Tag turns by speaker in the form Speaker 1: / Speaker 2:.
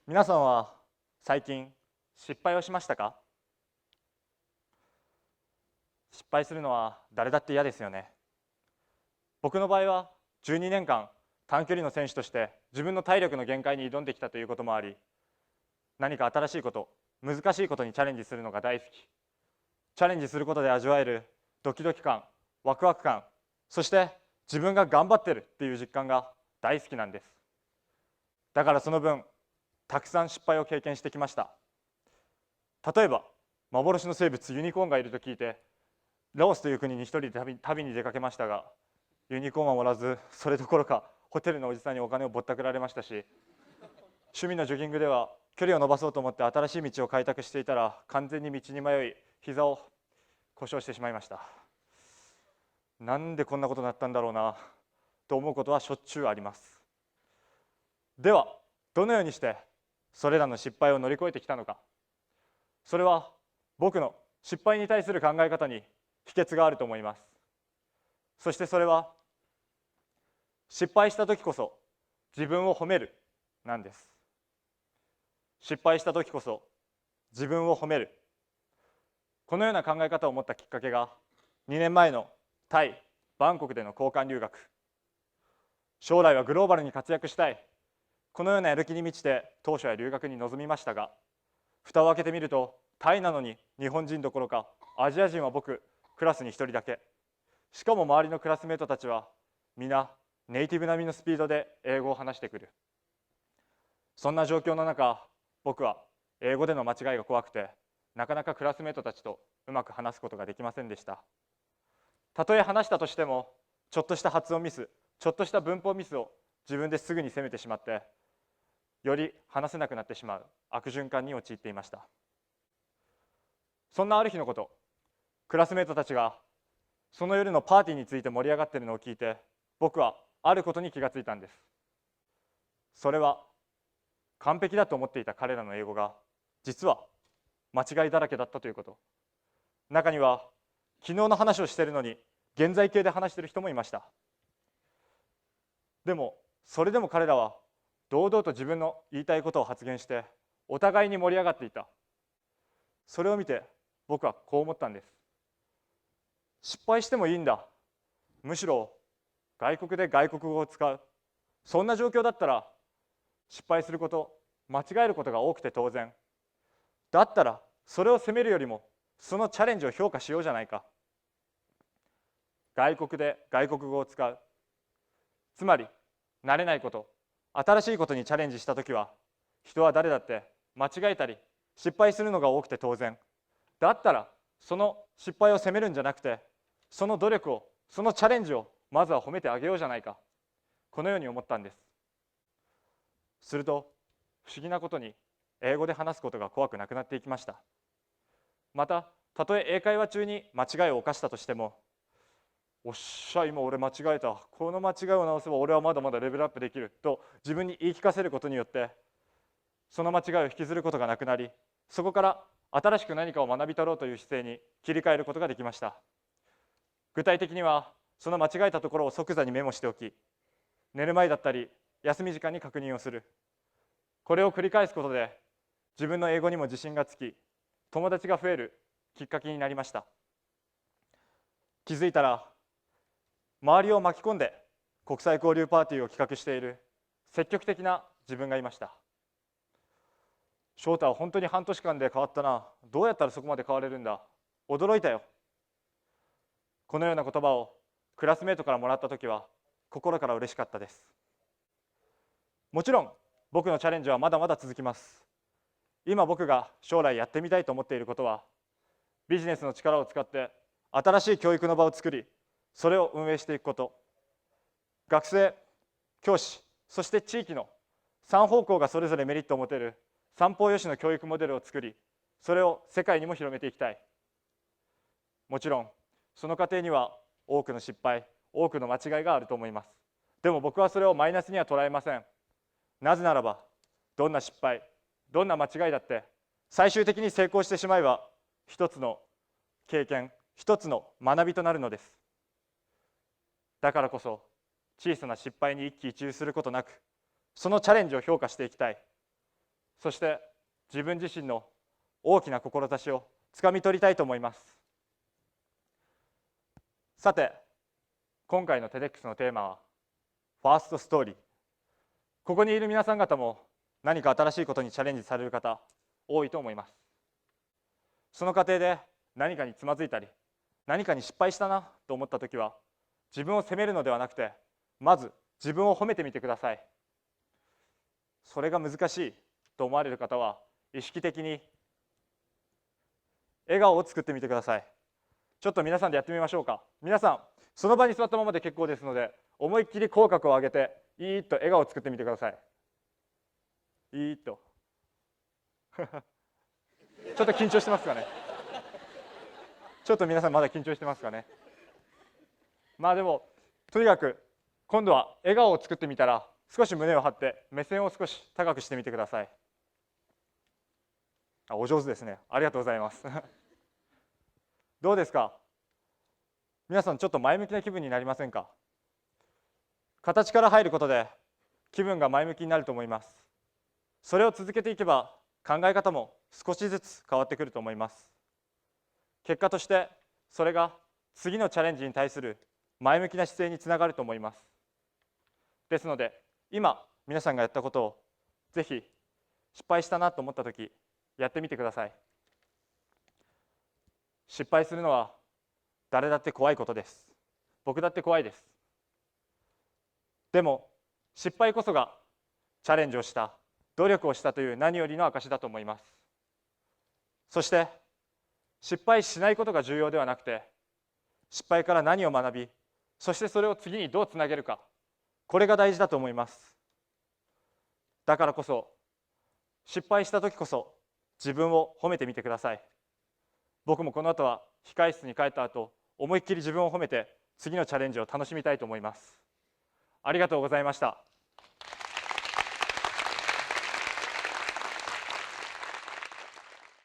Speaker 1: 皆さんは最近失敗をしましたか？失敗するのは誰だって嫌ですよね。僕の場合は12年間短距離の選手として自分の体力の限界に挑んできたということもあり、何か新しいこと、難しいことにチャレンジするのが大好き。チャレンジすることで味わえるドキドキ感、ワクワク感、そして自分が頑張ってるっていう実感が大好きなんです。だからその分たくさん失敗を経験してきました。例えば幻の生物ユニコーンがいると聞いてラオスという国に一人で旅に出かけましたが、ユニコーンはおらず、それどころかホテルのおじさんにお金をぼったくられましたし、趣味のジョギングでは距離を伸ばそうと思って新しい道を開拓していたら完全に道に迷い膝を故障してしまいました。なんでこんなことになったんだろうなと思うことはしょっちゅうあります。ではどのようにしてそれらの失敗を乗り越えてきたのか。それは僕の失敗に対する考え方に秘訣があると思います。そしてそれは失敗した時こそ自分を褒めるなんです。失敗した時こそ自分を褒める。このような考え方を持ったきっかけが2年前のタイ・バンコクでの交換留学。将来はグローバルに活躍したい、このようなやる気に満ちて当初は留学に臨みましたが、蓋を開けてみるとタイなのに日本人どころかアジア人は僕クラスに1人だけ。しかも周りのクラスメートたちは皆ネイティブ並みのスピードで英語を話してくる。そんな状況の中、僕は英語での間違いが怖くてなかなかクラスメートたちとうまく話すことができませんでした。たとえ話したとしてもちょっとした発音ミス、ちょっとした文法ミスを自分ですぐに責めてしまってより話せなくなってしまう悪循環に陥っていました。そんなある日のこと、クラスメートたちがその夜のパーティーについて盛り上がっているのを聞いて、僕はあることに気がついたんです。それは完璧だと思っていた彼らの英語が実は間違いだらけだったということ。中には昨日の話をしているのに現在形で話している人もいました。でもそれでも彼らは堂々と自分の言いたいことを発言してお互いに盛り上がっていた。それを見て僕はこう思ったんです。失敗してもいいんだ。むしろ外国で外国語を使う。そんな状況だったら失敗すること、間違えることが多くて当然。だったらそれを責めるよりもそのチャレンジを評価しようじゃないか。外国で外国語を使う。つまり慣れないこと、新しいことにチャレンジしたときは人は誰だって間違えたり失敗するのが多くて当然。だったらその失敗を責めるんじゃなくて、その努力を、そのチャレンジをまずは褒めてあげようじゃないか。このように思ったんです。すると不思議なことに英語で話すことが怖くなくなっていきました。また、たとえ英会話中に間違いを犯したとしても、おっしゃ今俺間違えた、この間違いを直せば俺はまだまだレベルアップできると自分に言い聞かせることによってその間違いを引きずることがなくなり、そこから新しく何かを学び取ろうという姿勢に切り替えることができました。具体的にはその間違えたところを即座にメモしておき、寝る前だったり休み時間に確認をする。これを繰り返すことで自分の英語にも自信がつき、友達が増えるきっかけになりました。気づいたら周りを巻き込んで国際交流パーティーを企画している積極的な自分がいました。翔太は本当に半年間で変わったな。どうやったらそこまで変われるんだ。驚いたよ。このような言葉をクラスメートからもらったときは心から嬉しかったです。もちろん僕のチャレンジはまだまだ続きます。今僕が将来やってみたいと思っていることは、ビジネスの力を使って新しい教育の場を作り、それを運営していくこと。学生、教師、そして地域の3方向がそれぞれメリットを持てる三方よしの教育モデルを作り、それを世界にも広めていきたい。もちろんその過程には多くの失敗、多くの間違いがあると思います。でも僕はそれをマイナスには捉えません。なぜならばどんな失敗、どんな間違いだって最終的に成功してしまえば一つの経験、一つの学びとなるのです。だからこそ小さな失敗に一喜一憂することなく、そのチャレンジを評価していきたい。そして自分自身の大きな志をつかみ取りたいと思います。さて、今回の TEDx のテーマはファーストストーリー。ここにいる皆さん方も何か新しいことにチャレンジされる方多いと思います。その過程で何かにつまずいたり、何かに失敗したなと思った時は、自分を責めるのではなくて、まず自分を褒めてみてください。それが難しいと思われる方は、意識的に笑顔を作ってみてください。ちょっと皆さんでやってみましょうか。皆さん、その場に座ったままで結構ですので、思いっきり口角を上げて、いーっと笑顔を作ってみてください。いーっと。ちょっと緊張してますかね。ちょっと皆さんまだ緊張してますかね。まあでも、とにかく今度は笑顔を作ってみたら、少し胸を張って目線を少し高くしてみてください。お上手ですね。ありがとうございます。どうですか？皆さんちょっと前向きな気分になりませんか？形から入ることで気分が前向きになると思います。それを続けていけば考え方も少しずつ変わってくると思います。結果としてそれが次のチャレンジに対する前向きな姿勢につながると思います。ですので今皆さんがやったことをぜひ失敗したなと思ったときやってみてください。失敗するのは誰だって怖いことです。僕だって怖いです。でも失敗こそがチャレンジをした、努力をしたという何よりの証だと思います。そして失敗しないことが重要ではなくて、失敗から何を学び、そしてそれを次にどうつなげるか、これが大事だと思います。だからこそ失敗した時こそ自分を褒めてみてください。僕もこの後は控室に帰った後、思いっきり自分を褒めて次のチャレンジを楽しみたいと思います。ありがとうございました。